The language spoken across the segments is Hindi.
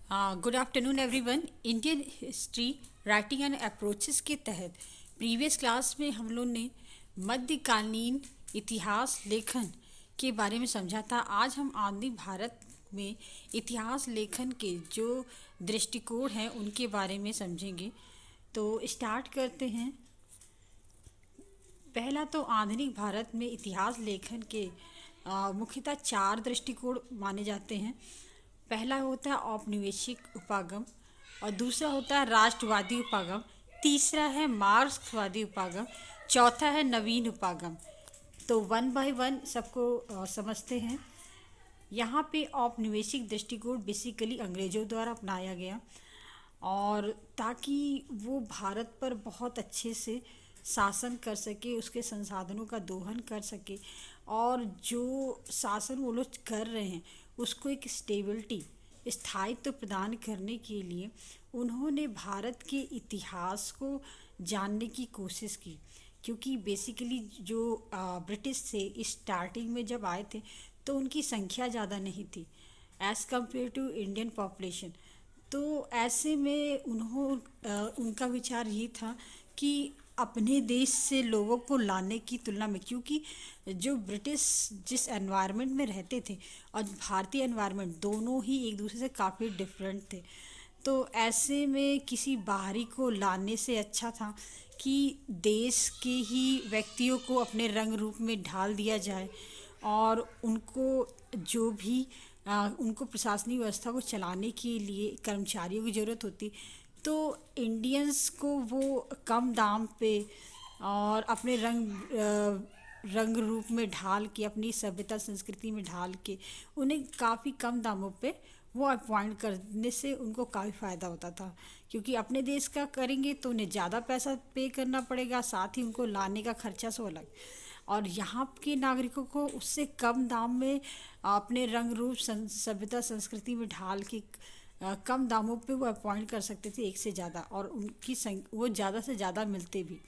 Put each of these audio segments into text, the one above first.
Good afternoon everyone. Indian history writing and approaches के तहत प्रीवियस क्लास में हम लोग ने मध्यकालीन इतिहास लेखन के बारे में समझा था। आज हम आधुनिक भारत में इतिहास लेखन के जो दृष्टिकोण हैं उनके बारे में समझेंगे। तो स्टार्ट करते हैं। पहला तो आधुनिक भारत में इतिहास लेखन के मुख्यतः चार दृष्टिकोण माने जाते हैं। पहला होता है औपनिवेशिक उपागम, और दूसरा होता है राष्ट्रवादी उपागम, तीसरा है मार्क्सवादी उपागम, चौथा है नवीन उपागम। तो वन बाय वन सबको समझते हैं। यहाँ पे औपनिवेशिक दृष्टिकोण बेसिकली अंग्रेज़ों द्वारा अपनाया गया, और ताकि वो भारत पर बहुत अच्छे से शासन कर सके, उसके संसाधनों का दोहन कर सके, और जो शासन वो लोग कर रहे हैं उसको एक स्टेबिलिटी, स्थायित्व प्रदान करने के लिए उन्होंने भारत के इतिहास को जानने की कोशिश की। क्योंकि बेसिकली जो ब्रिटिश से स्टार्टिंग में जब आए थे तो उनकी संख्या ज़्यादा नहीं थी as compared to Indian population. तो ऐसे में उनका विचार ये था कि अपने देश से लोगों को लाने की तुलना में, क्योंकि जो ब्रिटिश जिस एनवायरनमेंट में रहते थे और भारतीय एनवायरनमेंट दोनों ही एक दूसरे से काफ़ी डिफरेंट थे। तो ऐसे में किसी बाहरी को लाने से अच्छा था कि देश के ही व्यक्तियों को अपने रंग रूप में ढाल दिया जाए, और उनको जो भी उनको प्रशासनिक व्यवस्था को चलाने के लिए कर्मचारियों की ज़रूरत होती, तो इंडियंस को वो कम दाम पे और अपने रंग रूप में ढाल के, अपनी सभ्यता संस्कृति में ढाल के उन्हें काफ़ी कम दामों पे वो अपॉइंट करने से उनको काफ़ी फ़ायदा होता था। क्योंकि अपने देश का करेंगे तो उन्हें ज़्यादा पैसा पे करना पड़ेगा, साथ ही उनको लाने का खर्चा सो अलग, और यहाँ के नागरिकों को उससे कम दाम में अपने रंग रूप सभ्यता संस्कृति में ढाल के कम दामों पे वो अपॉइंट कर सकते थे एक से ज़्यादा, और वो ज़्यादा से ज़्यादा मिलते भी।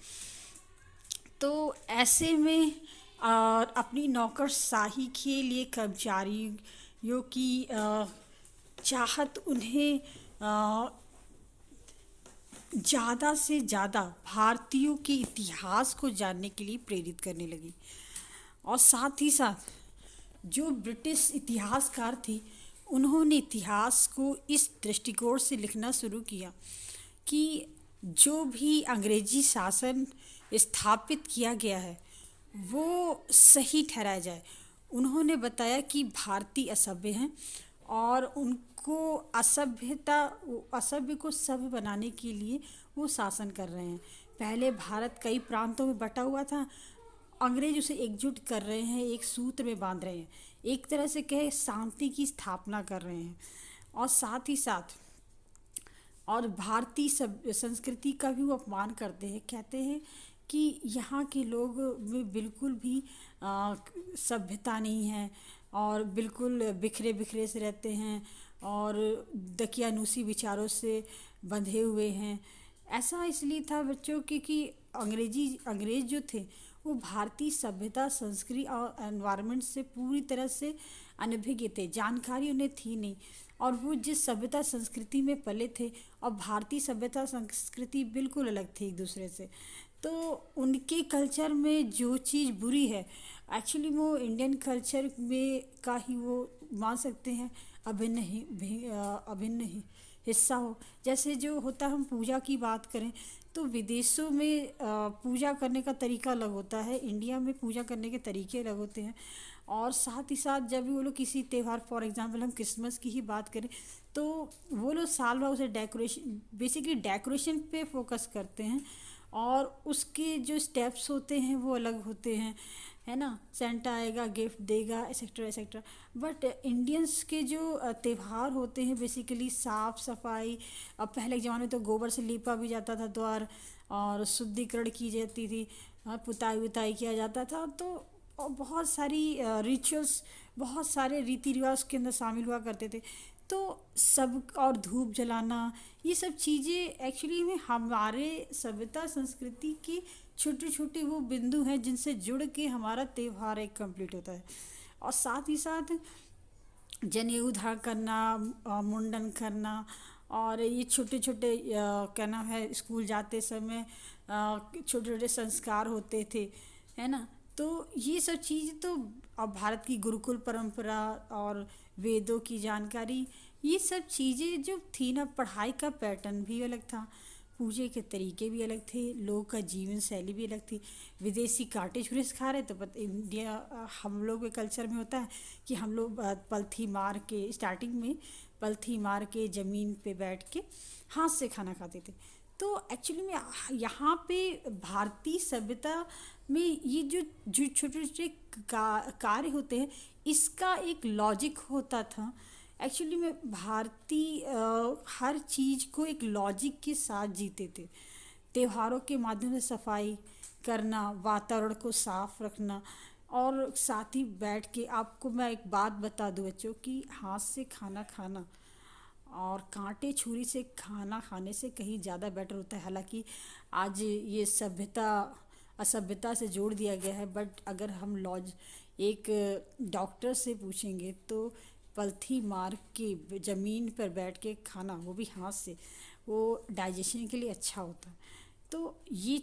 तो ऐसे में अपनी नौकरशाही के लिए कर्मचारियों की चाहत उन्हें ज़्यादा से ज़्यादा भारतीयों के इतिहास को जानने के लिए प्रेरित करने लगी। और साथ ही साथ जो ब्रिटिश इतिहासकार थे उन्होंने इतिहास को इस दृष्टिकोण से लिखना शुरू किया कि जो भी अंग्रेजी शासन स्थापित किया गया है वो सही ठहराया जाए। उन्होंने बताया कि भारतीय असभ्य हैं, और उनको असभ्य को सभ्य बनाने के लिए वो शासन कर रहे हैं। पहले भारत कई प्रांतों में बटा हुआ था, अंग्रेज उसे एकजुट कर रहे हैं, एक सूत्र में बांध रहे हैं, एक तरह से कहे शांति की स्थापना कर रहे हैं। और साथ ही साथ और भारतीय संस्कृति का भी वो अपमान करते हैं, कहते हैं कि यहाँ के लोग में बिल्कुल भी सभ्यता नहीं है, और बिल्कुल बिखरे बिखरे से रहते हैं, और दकियानूसी विचारों से बंधे हुए हैं। ऐसा इसलिए था बच्चों कि अंग्रेज जो थे वो भारतीय सभ्यता संस्कृति और एनवायरनमेंट से पूरी तरह से अनभिज्ञ थे, जानकारी उन्हें थी नहीं। और वो जिस सभ्यता संस्कृति में पले थे और भारतीय सभ्यता संस्कृति बिल्कुल अलग थी एक दूसरे से। तो उनके कल्चर में जो चीज़ बुरी है एक्चुअली वो इंडियन कल्चर में का ही वो मान सकते हैं अभिन्न हिस्सा हो। जैसे जो होता है, हम पूजा की बात करें तो विदेशों में पूजा करने का तरीका अलग होता है, इंडिया में पूजा करने के तरीके अलग होते हैं। और साथ ही साथ जब भी वो लोग किसी त्यौहार, फॉर एग्जांपल हम क्रिसमस की ही बात करें, तो वो लोग साल भर उसे डेकोरेशन पे फोकस करते हैं, और उसके जो स्टेप्स होते हैं वो अलग होते हैं, है ना। सेंटा आएगा, गिफ्ट देगा, एक्सेट्रा एक्सेट्रा। बट इंडियंस के जो त्यौहार होते हैं बेसिकली साफ़ सफाई, अब पहले के ज़माने में तो गोबर से लीपा भी जाता था द्वार, और शुद्धिकरण की जाती थी, पुताई उताई किया जाता था। तो और बहुत सारी रिचुअल्स, बहुत सारे रीति रिवाज के अंदर शामिल हुआ करते थे। तो सब, और धूप जलाना, ये सब चीज़ें एक्चुअली में हमारे सभ्यता संस्कृति की छोटे छोटे वो बिंदु हैं जिनसे जुड़ के हमारा त्यौहार एक कंप्लीट होता है। और साथ ही साथ जनेऊ धारण करना, मुंडन करना, और ये छोटे छोटे क्या नाम है, स्कूल जाते समय छोटे छोटे संस्कार होते थे, है ना। तो ये सब चीज़ तो अब भारत की गुरुकुल परंपरा और वेदों की जानकारी, ये सब चीज़ें जो थी ना, पढ़ाई का पैटर्न भी अलग था, पूजे के तरीके भी अलग थे, लोगों का जीवन शैली भी अलग थी। विदेशी कांटे छुरे से खा रहे, तो इंडिया हम लोग के कल्चर में होता है कि हम लोग पलथी मार के, स्टार्टिंग में पलथी मार के ज़मीन पे बैठ के हाथ से खाना खाते थे। तो एक्चुअली में यहाँ पे भारतीय सभ्यता में ये जो जो छोटे छोटे कार्य होते हैं, इसका एक लॉजिक होता था। एक्चुअली में भारतीय हर चीज़ को एक लॉजिक के साथ जीते थे। त्योहारों के माध्यम से सफाई करना, वातावरण को साफ रखना, और साथ ही बैठ के, आपको मैं एक बात बता दूं बच्चों, कि हाथ से खाना खाना और कांटे छुरी से खाना खाने से कहीं ज़्यादा बेटर होता है। हालांकि आज ये सभ्यता असभ्यता से जोड़ दिया गया है, बट अगर हम एक डॉक्टर से पूछेंगे तो पलथी मार के ज़मीन पर बैठ के खाना, वो भी हाथ से, वो डाइजेशन के लिए अच्छा होता है। तो ये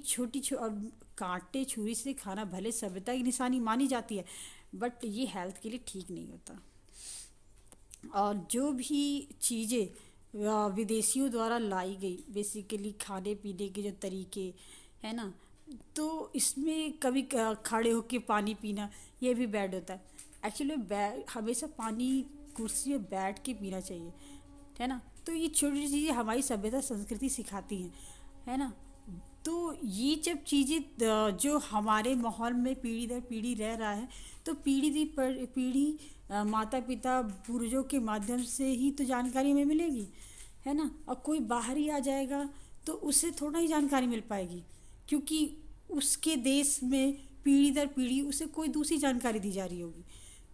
और कांटे छुरी से खाना भले सभ्यता की निशानी मानी जाती है, बट ये हेल्थ के लिए ठीक नहीं होता। और जो भी चीज़ें विदेशियों द्वारा लाई गई, बेसिकली खाने पीने के जो तरीके, है ना, तो इसमें कभी खड़े होके पानी पीना, ये भी बैड होता है। एक्चुअली हमेशा पानी कुर्सी में बैठ के पीना चाहिए, है ना। तो ये छोटी छोटी चीज़ें हमारी सभ्यता संस्कृति सिखाती हैं, है ना। तो ये जब चीज़ें जो हमारे माहौल में पीढ़ी दर पीढ़ी रह रहा है, तो पीढ़ी दर पीढ़ी माता पिता पूर्वजों के माध्यम से ही तो जानकारी हमें मिलेगी, है ना। और कोई बाहरी आ जाएगा तो उससे थोड़ा ही जानकारी मिल पाएगी, क्योंकि उसके देश में पीढ़ी दर पीढ़ी उसे कोई दूसरी जानकारी दी जा रही होगी।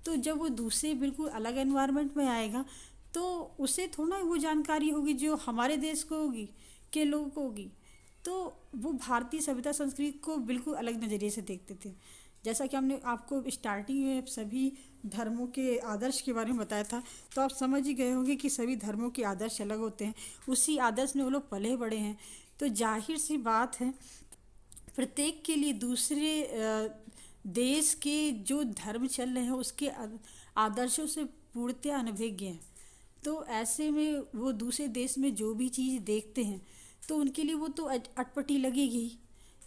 तो जब वो दूसरे बिल्कुल अलग एनवायरनमेंट में आएगा, तो उसे थोड़ा वो जानकारी होगी जो हमारे देश को होगी, के लोगों को होगी। तो वो भारतीय सभ्यता संस्कृति को बिल्कुल अलग नज़रिए से देखते थे। जैसा कि हमने आपको स्टार्टिंग में सभी धर्मों के आदर्श के बारे में बताया था, तो आप समझ ही गए होंगे कि सभी धर्मों के आदर्श अलग होते हैं, उसी आदर्श में वो लोग पले बड़े हैं। तो जाहिर सी बात है, प्रत्येक के लिए दूसरे देश के जो धर्म चल रहे हैं उसके आदर्शों से पूर्णतया अनभिज्ञ हैं। तो ऐसे में वो दूसरे देश में जो भी चीज़ देखते हैं, तो उनके लिए वो तो अटपटी लगेगी।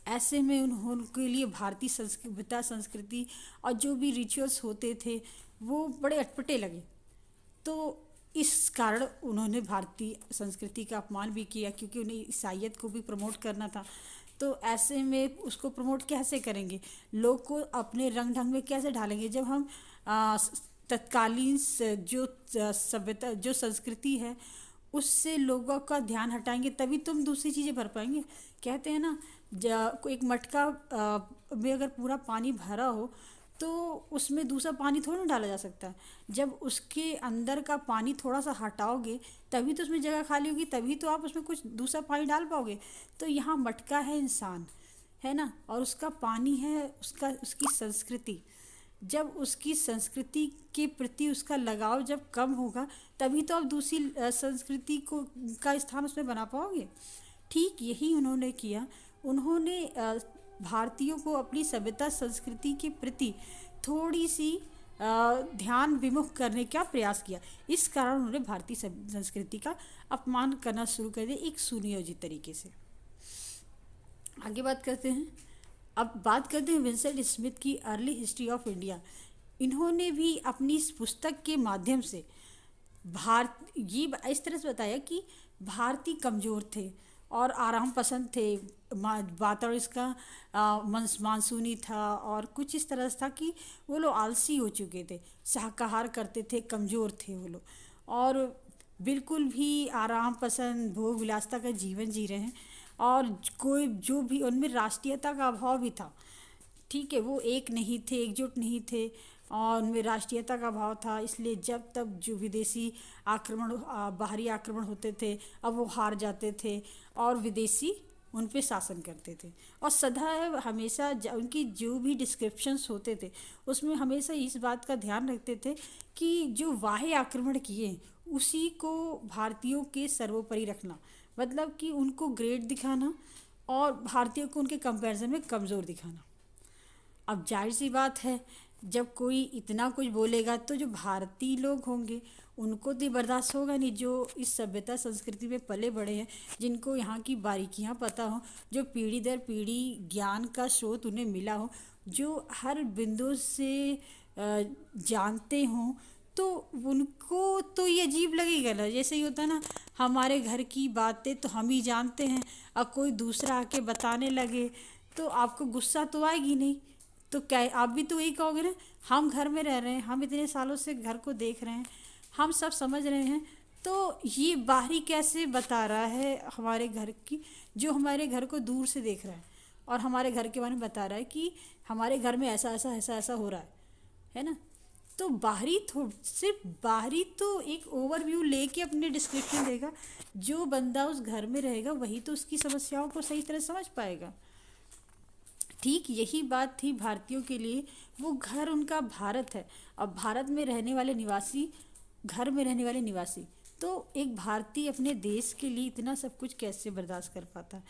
ऐसे में उनके लिए भारतीय सभ्यता संस्कृति और जो भी रिचुअल्स होते थे वो बड़े अटपटे लगे। तो इस कारण उन्होंने भारतीय संस्कृति का अपमान भी किया, क्योंकि उन्हें ईसाइयत को भी प्रमोट करना था। तो ऐसे में उसको प्रमोट कैसे करेंगे, लोग को अपने रंग ढंग में कैसे ढालेंगे, जब हम तत्कालीन जो सभ्यता जो संस्कृति है उससे लोगों का ध्यान हटाएंगे, तभी तुम दूसरी चीज़ें भर पाएंगे। कहते हैं ना, एक मटका में अगर पूरा पानी भरा हो तो उसमें दूसरा पानी थोड़ा ना डाला जा सकता है। जब उसके अंदर का पानी थोड़ा सा हटाओगे तभी तो उसमें जगह खाली होगी, तभी तो आप उसमें कुछ दूसरा पानी डाल पाओगे। तो यहाँ मटका है इंसान, है ना, और उसका पानी है उसकी संस्कृति। जब उसकी संस्कृति के प्रति उसका लगाव जब कम होगा, तभी तो आप दूसरी संस्कृति को का स्थान उसमें बना पाओगे। ठीक यही उन्होंने किया। उन्होंने भारतीयों को अपनी सभ्यता संस्कृति के प्रति थोड़ी सी ध्यान विमुख करने का प्रयास किया। इस कारण उन्होंने भारतीय संस्कृति का अपमान करना शुरू कर दिया, एक सुनियोजित तरीके से। आगे बात करते हैं। अब बात करते हैं विंसेंट स्मिथ की अर्ली हिस्ट्री ऑफ इंडिया। इन्होंने भी अपनी इस पुस्तक के माध्यम से ये इस तरह से बताया कि भारतीय कमज़ोर थे और आराम पसंद थे, वातावरण इसका मानसूनी था, और कुछ इस तरह से था कि वो लोग आलसी हो चुके थे, शाकाहार करते थे, कमज़ोर थे वो लोग, और बिल्कुल भी आराम पसंद भोग विलासिता का जीवन जी रहे हैं। और कोई जो भी उनमें राष्ट्रीयता का अभाव भी था, ठीक है, वो एक नहीं थे, एकजुट नहीं थे, और उनमें राष्ट्रीयता का भाव था। इसलिए जब तक जो विदेशी आक्रमण बाहरी आक्रमण होते थे, अब वो हार जाते थे और विदेशी उन पे शासन करते थे। और सदैव हमेशा उनकी जो भी डिस्क्रिप्शंस होते थे उसमें हमेशा इस बात का ध्यान रखते थे कि जो बाह्य आक्रमण किए उसी को भारतीयों के सर्वोपरि रखना, मतलब कि उनको ग्रेट दिखाना और भारतीयों को उनके कंपैरिजन में कमज़ोर दिखाना। अब जाहिर सी बात है, जब कोई इतना कुछ बोलेगा तो जो भारतीय लोग होंगे उनको तो बर्दाश्त होगा नहीं, जो इस सभ्यता संस्कृति में पले बड़े हैं, जिनको यहाँ की बारीकियाँ पता हो, जो पीढ़ी दर पीढ़ी ज्ञान का स्रोत उन्हें मिला हो, जो हर बिंदु से जानते हों, तो उनको तो ये अजीब लगेगा ना। जैसे ही होता है ना, हमारे घर की बातें तो हम ही जानते हैं, अब कोई दूसरा आके बताने लगे तो आपको गुस्सा तो आएगी नहीं। तो क्या आप भी तो यही कहोगे ना, हम घर में रह रहे हैं, हम इतने सालों से घर को देख रहे हैं, हम सब समझ रहे हैं, तो ये बाहरी कैसे बता रहा है हमारे घर की, जो हमारे घर को दूर से देख रहा है और हमारे घर के बारे में बता रहा है कि हमारे घर में ऐसा ऐसा ऐसा ऐसा हो रहा है ना। तो बाहरी सिर्फ बाहरी तो एक ओवरव्यू लेके अपने डिस्क्रिप्शन देगा, जो बंदा उस घर में रहेगा वही तो उसकी समस्याओं को सही तरह समझ पाएगा। ठीक यही बात थी भारतीयों के लिए, वो घर उनका भारत है। अब भारत में रहने वाले निवासी, घर में रहने वाले निवासी, तो एक भारतीय अपने देश के लिए इतना सब कुछ कैसे बर्दाश्त कर पाता है।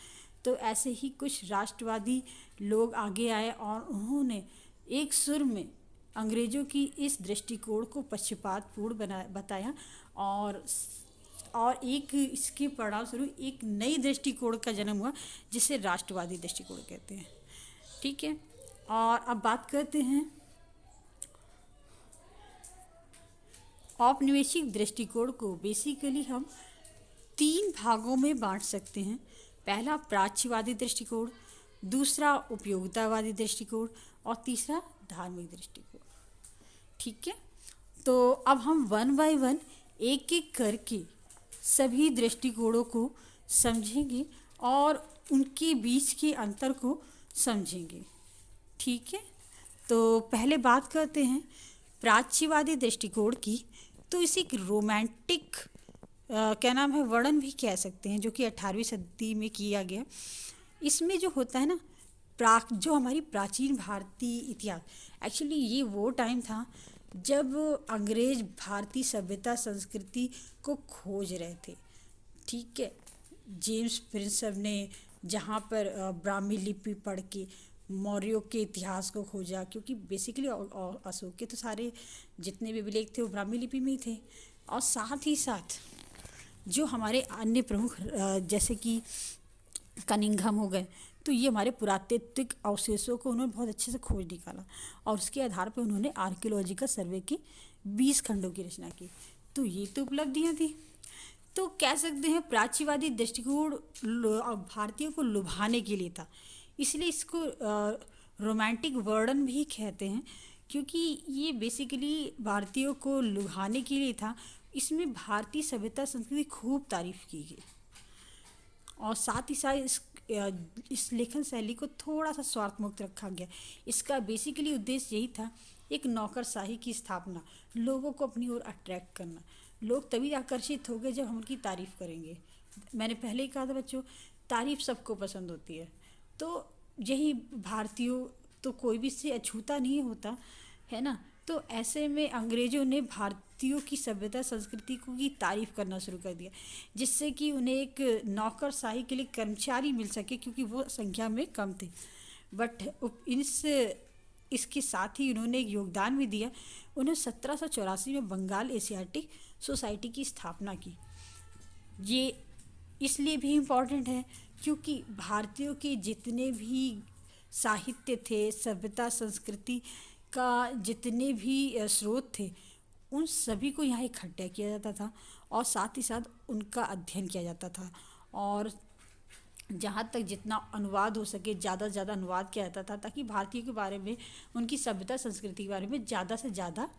तो ऐसे ही कुछ राष्ट्रवादी लोग आगे आए और उन्होंने एक सुर में अंग्रेज़ों की इस दृष्टिकोण को पक्षपातपूर्ण बताया और एक इसके परिणामस्वरूप एक नई दृष्टिकोण का जन्म हुआ, जिसे राष्ट्रवादी दृष्टिकोण कहते हैं। ठीक है, और अब बात करते हैं औपनिवेशिक दृष्टिकोण को। बेसिकली हम 3 भागों में बांट सकते हैं। पहला प्राच्यवादी दृष्टिकोण, दूसरा उपयोगितावादी दृष्टिकोण और तीसरा धार्मिक दृष्टिकोण। ठीक है, तो अब हम 1 बाय 1 एक एक करके सभी दृष्टिकोणों को समझेंगे और उनके बीच के अंतर को समझेंगे। ठीक है, तो पहले बात करते हैं प्राच्यवादी दृष्टिकोण की। तो इसे एक रोमांटिक क्या नाम है, वर्णन भी कह सकते हैं, जो कि 18वीं सदी में किया गया। इसमें जो होता है ना, जो हमारी प्राचीन भारतीय इतिहास, एक्चुअली ये वो टाइम था जब अंग्रेज भारतीय सभ्यता संस्कृति को खोज रहे थे। ठीक है, जेम्स प्रिंसप ने जहाँ पर ब्राह्मी लिपि पढ़ के मौर्यों के इतिहास को खोजा, क्योंकि बेसिकली अशोक के तो सारे जितने भी अभिलेख थे वो ब्राह्मी लिपि में ही थे। और साथ ही साथ जो हमारे अन्य प्रमुख जैसे कि कनिंघम हो गए, तो ये हमारे पुरातात्विक अवशेषों को उन्होंने बहुत अच्छे से खोज निकाला और उसके आधार पर उन्होंने आर्कियोलॉजिकल सर्वे के 20 खंडों की रचना की। तो ये तो उपलब्धियाँ थी। तो कह सकते हैं प्राच्यवादी दृष्टिकोण भारतीयों को लुभाने के लिए था, इसलिए इसको रोमांटिक वर्णन भी कहते हैं, क्योंकि ये बेसिकली भारतीयों को लुभाने के लिए था। इसमें भारतीय सभ्यता संस्कृति खूब तारीफ की गई और साथ ही साथ इस लेखन शैली को थोड़ा सा स्वार्थ मुक्त रखा गया। इसका बेसिकली उद्देश्य यही था, एक नौकरशाही की स्थापना, लोगों को अपनी ओर अट्रैक्ट करना। लोग तभी आकर्षित हो गए जब हम उनकी तारीफ़ करेंगे। मैंने पहले ही कहा था बच्चों, तारीफ़ सबको पसंद होती है। तो यही भारतीयों तो कोई भी इससे अछूता नहीं होता है ना। तो ऐसे में अंग्रेज़ों ने भारतीयों की सभ्यता संस्कृति को की तारीफ़ करना शुरू कर दिया, जिससे कि उन्हें एक नौकरशाही के लिए कर्मचारी मिल सके, क्योंकि वो संख्या में कम थे। बट इसके साथ ही उन्होंने एक योगदान भी दिया। उन्हें 1784 में बंगाल एशियाटिक सोसाइटी की स्थापना की। ये इसलिए भी इम्पॉर्टेंट है क्योंकि भारतीयों के जितने भी साहित्य थे, सभ्यता संस्कृति का जितने भी स्रोत थे, उन सभी को यहाँ इकट्ठा किया जाता था और साथ ही साथ उनका अध्ययन किया जाता था। और जहाँ तक जितना अनुवाद हो सके ज़्यादा से ज़्यादा अनुवाद किया जाता था, ताकि भारतीयों के बारे में, उनकी सभ्यता संस्कृति के बारे में ज़्यादा से ज़्यादा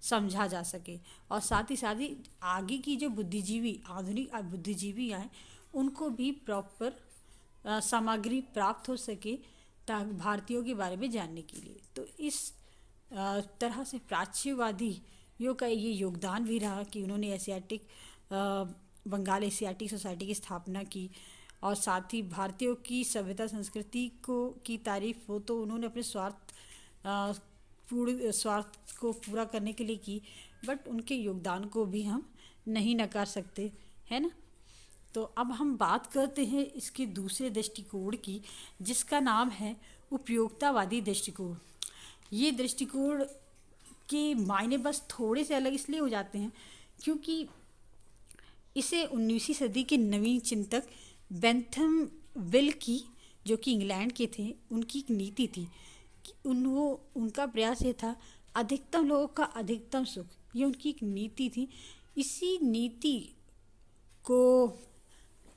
समझा जा सके। और साथ ही आगे की जो बुद्धिजीवी, आधुनिक बुद्धिजीवी आए, उनको भी प्रॉपर सामग्री प्राप्त हो सके ताकि भारतीयों के बारे में जानने के लिए। तो इस तरह से प्राच्यवादियों का ये योगदान भी रहा कि उन्होंने बंगाल एशियाटिक सोसाइटी की स्थापना की और साथ ही भारतीयों की सभ्यता संस्कृति को की तारीफ हो तो उन्होंने अपने स्वार्थ को पूरा करने के लिए की, बट उनके योगदान को भी हम नहीं नकार सकते, है ना। तो अब हम बात करते हैं इसके दूसरे दृष्टिकोण की, जिसका नाम है उपयोगितावादी दृष्टिकोण। ये दृष्टिकोण के मायने बस थोड़े से अलग इसलिए हो जाते हैं क्योंकि इसे 19वीं सदी के नवीन चिंतक बेंथम विल की, जो कि इंग्लैंड के थे, उनकी एक नीति थी कि उनका प्रयास ये था अधिकतम लोगों का अधिकतम सुख, ये उनकी एक नीति थी। इसी नीति को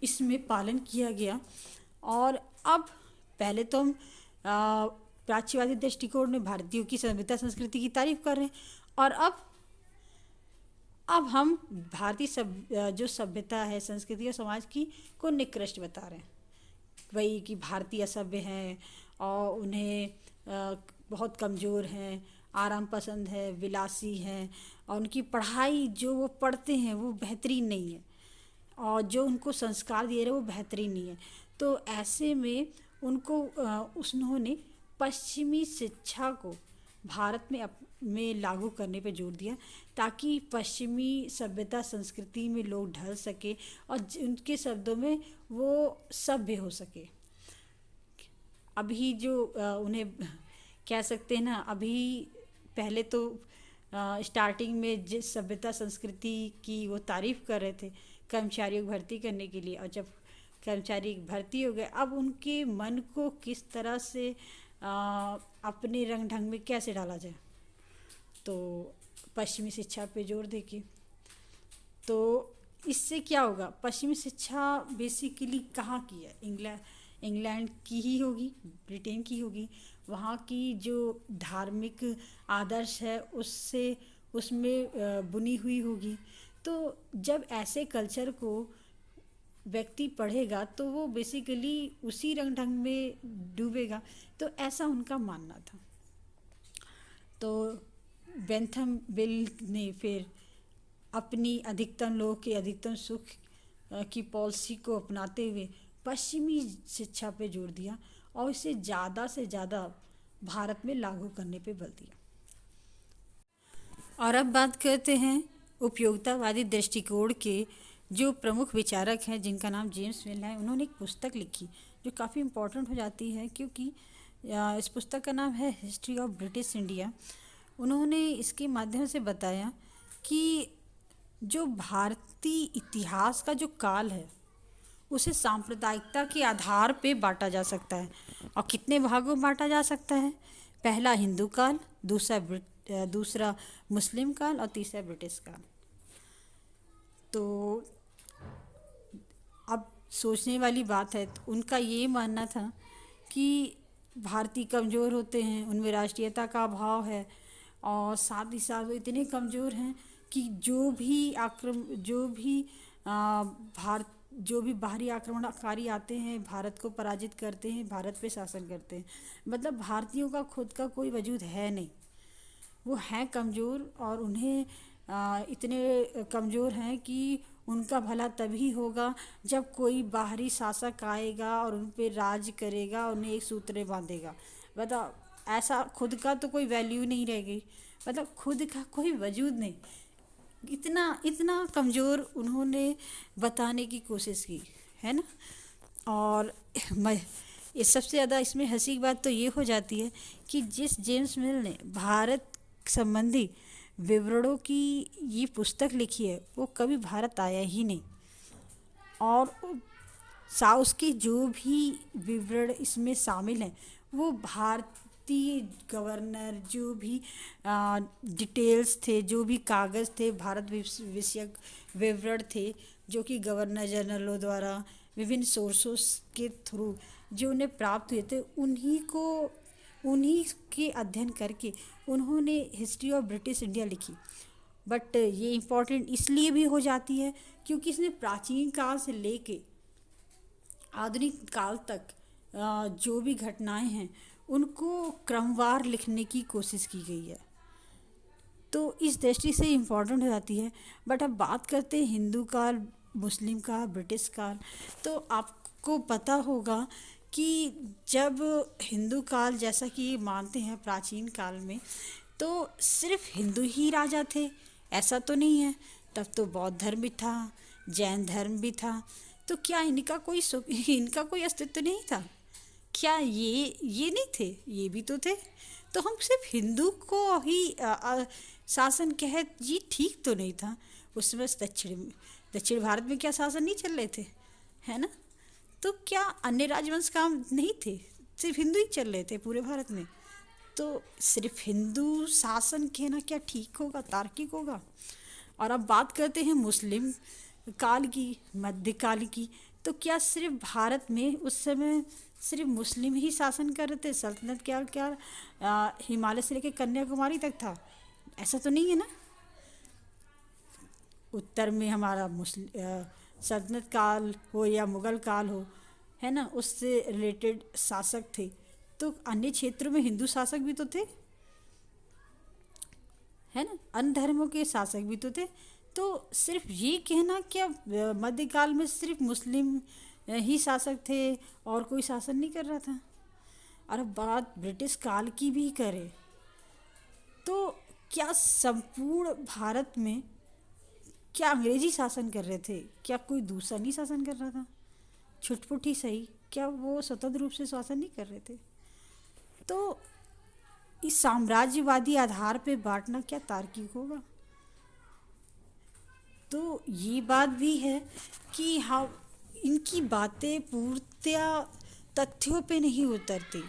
इसमें पालन किया गया। और अब पहले तो हम प्राच्यवादी दृष्टिकोण में भारतीयों की सभ्यता संस्कृति की तारीफ कर रहे हैं, और अब हम भारतीय जो सभ्यता है, संस्कृति और समाज की को निकृष्ट बता रहे हैं। वही कि भारतीय असभ्य हैं और उन्हें बहुत कमज़ोर हैं, आराम पसंद है, विलासी हैं, और उनकी पढ़ाई जो वो पढ़ते हैं वो बेहतरीन नहीं है, और जो उनको संस्कार दिए रहे वो बेहतरीन नहीं है। तो ऐसे में उन्होंने पश्चिमी शिक्षा को भारत में लागू करने पे जोर दिया, ताकि पश्चिमी सभ्यता संस्कृति में लोग ढल सके और उनके शब्दों में वो सभ्य हो सके। अभी जो उन्हें कह सकते हैं ना, अभी पहले तो स्टार्टिंग में जिस सभ्यता संस्कृति की वो तारीफ कर रहे थे कर्मचारियों को भर्ती करने के लिए, और जब कर्मचारी भर्ती हो गए, अब उनके मन को किस तरह से अपने रंग ढंग में कैसे डाला जाए, तो पश्चिमी शिक्षा पे जोर देके। तो इससे क्या होगा, पश्चिमी शिक्षा बेसिकली कहाँ की है, इंग्लैंड की ही होगी, ब्रिटेन की होगी। वहाँ की जो धार्मिक आदर्श है उसमें बुनी हुई होगी। तो जब ऐसे कल्चर को व्यक्ति पढ़ेगा तो वो बेसिकली उसी रंग ढंग में डूबेगा, तो ऐसा उनका मानना था। तो बेंथम विल ने फिर अपनी अधिकतम लोग के अधिकतम सुख की पॉलिसी को अपनाते हुए पश्चिमी शिक्षा पे जोर दिया और इसे ज़्यादा से ज़्यादा भारत में लागू करने पे बल दिया। और अब बात करते हैं उपयोगितावादी दृष्टिकोण के जो प्रमुख विचारक हैं, जिनका नाम जेम्स मिल है। उन्होंने एक पुस्तक लिखी जो काफ़ी इम्पोर्टेंट हो जाती है, क्योंकि इस पुस्तक का नाम है हिस्ट्री ऑफ ब्रिटिश इंडिया। उन्होंने इसके माध्यम से बताया कि जो भारतीय इतिहास का जो काल है उसे सांप्रदायिकता के आधार पे बांटा जा सकता है। और कितने भागों में बांटा जा सकता है? पहला हिंदू काल, दूसरा मुस्लिम काल और तीसरा ब्रिटिश काल। तो अब सोचने वाली बात है, तो उनका ये मानना था कि भारतीय कमज़ोर होते हैं, उनमें राष्ट्रीयता का अभाव है, और साथ ही साथ वो इतने कमज़ोर हैं कि जो भी बाहरी आक्रमणकारी आते हैं भारत को पराजित करते हैं, भारत पे शासन करते हैं। मतलब भारतीयों का खुद का कोई वजूद है नहीं, वो हैं कमज़ोर, और उन्हें इतने कमज़ोर हैं कि उनका भला तभी होगा जब कोई बाहरी शासक आएगा और उन पे राज करेगा, उन्हें एक सूत्र में बांधेगा। बताओ, ऐसा खुद का तो कोई वैल्यू नहीं रह गई, मतलब खुद का कोई वजूद नहीं। इतना कमज़ोर उन्होंने बताने की कोशिश की, है ना। और ये सबसे ज़्यादा इसमें हंसी की बात तो ये हो जाती है कि जिस जेम्स मिल ने भारत संबंधी विवरणों की ये पुस्तक लिखी है वो कभी भारत आया ही नहीं, और उसके जो भी विवरण इसमें शामिल हैं वो भारतीय गवर्नर, जो भी डिटेल्स थे, जो भी कागज़ थे, भारत विषयक विवरण थे, जो कि गवर्नर जनरलों द्वारा विभिन्न सोर्सेस के थ्रू जो उन्हें प्राप्त हुए थे, उन्हीं के अध्ययन करके उन्होंने हिस्ट्री ऑफ ब्रिटिश इंडिया लिखी। बट ये इम्पोर्टेंट इसलिए भी हो जाती है क्योंकि इसने प्राचीन काल से लेके आधुनिक काल तक जो भी घटनाएं हैं उनको क्रमवार लिखने की कोशिश की गई है, तो इस दृष्टि से इम्पोर्टेंट हो जाती है। बट अब बात करते हैं हिंदू काल, मुस्लिम काल, ब्रिटिश काल, तो आपको पता होगा कि जब हिंदू काल जैसा कि मानते हैं प्राचीन काल में, तो सिर्फ हिंदू ही राजा थे, ऐसा तो नहीं है। तब तो बौद्ध धर्म भी था, जैन धर्म भी था। तो क्या इनका कोई अस्तित्व नहीं था? क्या ये नहीं थे? ये भी तो थे। तो हम सिर्फ हिंदू को ही शासन कहे, ये ठीक तो नहीं था। उसमें दक्षिण भारत में क्या शासन नहीं चल रहे थे, है ना? तो क्या अन्य राजवंश काम नहीं थे? सिर्फ हिंदू ही चल रहे थे पूरे भारत में। तो सिर्फ हिंदू शासन कहना क्या ठीक होगा, तार्किक होगा? और अब बात करते हैं मुस्लिम काल की, मध्यकाल की। तो क्या सिर्फ भारत में उस समय सिर्फ मुस्लिम ही शासन कर रहे थे? सल्तनत क्या क्या हिमालय से लेकर कन्याकुमारी तक था? ऐसा तो नहीं है ना। उत्तर में हमारा सल्तनत काल हो या मुगल काल हो, है ना, उससे रिलेटेड शासक थे। तो अन्य क्षेत्रों में हिंदू शासक भी तो थे, है ना, अन्य धर्मों के शासक भी तो थे। तो सिर्फ ये कहना क्या मध्यकाल में सिर्फ मुस्लिम ही शासक थे और कोई शासन नहीं कर रहा था? और अब बात ब्रिटिश काल की भी करें, तो क्या संपूर्ण भारत में क्या अंग्रेजी शासन कर रहे थे? क्या कोई दूसरा नहीं शासन कर रहा था? छुटपुट ही सही, क्या वो स्वतंत्र रूप से शासन नहीं कर रहे थे? तो इस साम्राज्यवादी आधार पे बांटना क्या तार्किक होगा? तो ये बात भी है कि हाँ, इनकी बातें पूर्णतया तथ्यों पे नहीं उतरती,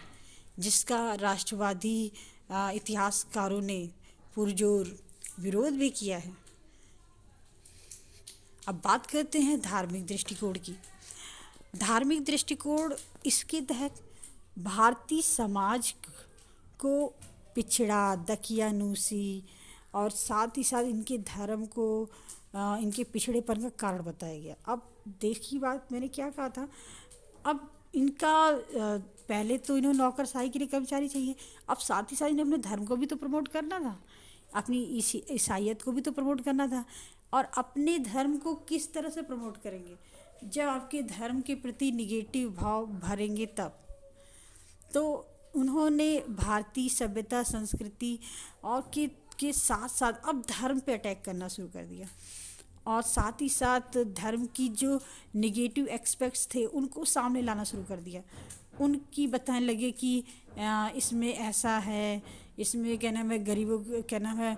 जिसका राष्ट्रवादी इतिहासकारों ने पुरजोर विरोध भी किया है। अब बात करते हैं धार्मिक दृष्टिकोण की। धार्मिक दृष्टिकोण, इसके तहत भारतीय समाज को पिछड़ा, दकियानूसी और साथ ही साथ इनके धर्म को इनके पिछड़ेपन का कारण बताया गया। अब देखिए, बात मैंने क्या कहा था, अब इनका पहले तो इन्होंने नौकरशाही के लिए कर्मचारी चाहिए, अब साथ ही साथ इन्हें अपने धर्म को भी तो प्रमोट करना था, अपनी ईसाइयत को भी तो प्रमोट करना था। और अपने धर्म को किस तरह से प्रमोट करेंगे? जब आपके धर्म के प्रति निगेटिव भाव भरेंगे तब। तो उन्होंने भारतीय सभ्यता, संस्कृति और के साथ साथ अब धर्म पे अटैक करना शुरू कर दिया, और साथ ही साथ धर्म की जो निगेटिव एस्पेक्ट्स थे उनको सामने लाना शुरू कर दिया। उनकी बताने लगे कि इसमें ऐसा है, इसमें क्या नाम है, गरीबों क्या नाम है,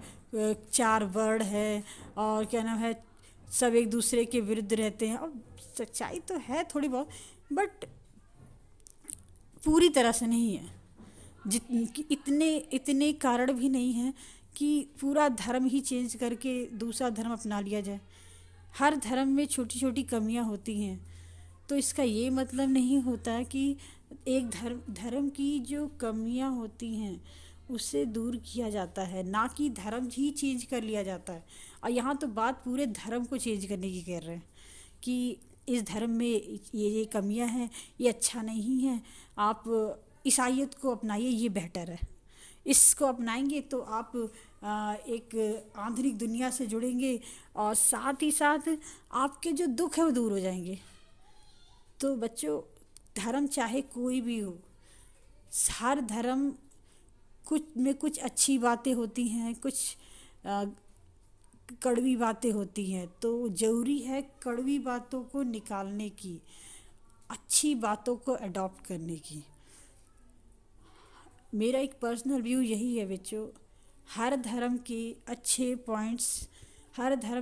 4 वर्ड है, और क्या नाम है, सब एक दूसरे के विरुद्ध रहते हैं। अब सच्चाई तो है थोड़ी बहुत, बट पूरी तरह से नहीं है। इतने कारण भी नहीं हैं कि पूरा धर्म ही चेंज करके दूसरा धर्म अपना लिया जाए। हर धर्म में छोटी छोटी कमियां होती हैं, तो इसका ये मतलब नहीं होता कि एक धर्म की जो कमियां होती हैं उससे दूर किया जाता है, ना कि धर्म ही चेंज कर लिया जाता है। और यहाँ तो बात पूरे धर्म को चेंज करने की कर रहे हैं कि इस धर्म में ये कमियां हैं, ये अच्छा नहीं है, आप ईसाइयत को अपनाइए, ये बेहतर है। इसको अपनाएंगे तो आप एक आंतरिक दुनिया से जुड़ेंगे, और साथ ही साथ आपके जो दुख है वो दूर हो जाएंगे। तो बच्चों, धर्म चाहे कोई भी हो, हर धर्म कुछ अच्छी बातें होती हैं, कुछ कड़वी बातें होती हैं। तो ज़रूरी है कड़वी बातों को निकालने की, अच्छी बातों को अडॉप्ट करने की। मेरा एक पर्सनल व्यू यही है बच्चों, हर धर्म